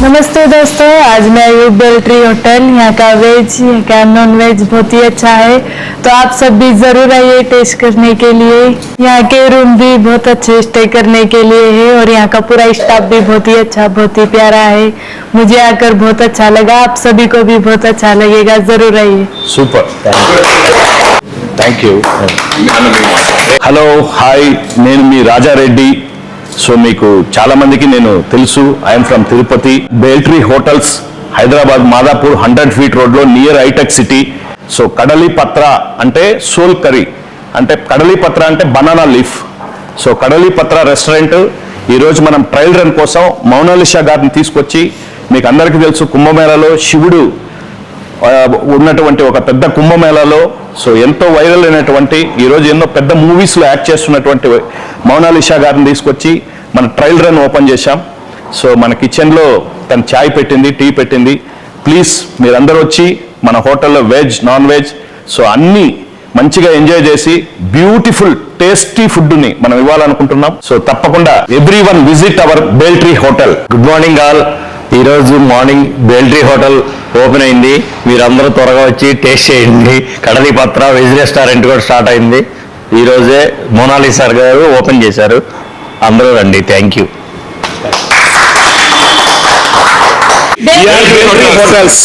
नमस्ते दोस्तों, आज मैं आयु बेल्ट्री होटल। यहाँ का वेज, यहाँ का नॉन वेज बहुत ही अच्छा है, तो आप सब भी जरूर आइए टेस्ट करने के लिए। यहाँ के रूम भी बहुत अच्छे स्टे करने के लिए है और यहाँ का पूरा स्टाफ भी बहुत ही अच्छा, बहुत ही प्यारा है। मुझे आकर बहुत अच्छा लगा, आप सभी को भी बहुत अच्छा लगेगा, जरूर आइए। Super thank you hello hi నేను మీ రాజారెడ్డి సో మీకు చాలా మందికి నేను తెలుసు I am from Tirupati Beltree hotels Hyderabad Madhapur 100 feet రోడ్లో నియర్ హైటెక్ సిటీ సో కడలి పత్ర అంటే సోల్ కర్రీ అంటే కడలి పత్ర అంటే బనానా లీఫ్ సో కడలి పత్ర రెస్టారెంట్ ఈరోజు మనం ట్రయల్ రన్ కోసం మౌనాలిషా గారిని తీసుకొచ్చి మీకు అందరికీ తెలుసు కుంభమేళాలో శివుడు ఉన్నటువంటి ఒక పెద్ద కుంభమేళాలో సో ఎంతో వైరల్ అయినటువంటి ఈరోజు ఎన్నో పెద్ద మూవీస్లో యాక్ట్ చేస్తున్నటువంటి మౌనాలిషా గారిని తీసుకొచ్చి మన ట్రయల్ రన్ ఓపెన్ చేశాం. సో మన కిచెన్లో తను ఛాయ్ పెట్టింది, టీ పెట్టింది. ప్లీజ్ మీరందరూ వచ్చి మన హోటల్లో వెజ్ నాన్ వెజ్ సో అన్నీ మంచిగా ఎంజాయ్ చేసి బ్యూటిఫుల్ టేస్టీ ఫుడ్ని మనం ఇవ్వాలనుకుంటున్నాం. సో తప్పకుండా everyone visit our Beltree hotel. Good morning all. ఈరోజు మార్నింగ్ బేల్ట్రీ హోటల్ ఓపెన్ అయింది. మీరందరూ త్వరగా వచ్చి టేస్ట్ చేయండి. కడలి పత్ర వెజ్ రెస్టారెంట్ కూడా స్టార్ట్ అయింది. ఈరోజే మోనాలిసా గారు ఓపెన్ చేశారు. అందరూ రండి. Thank you. హోటల్స్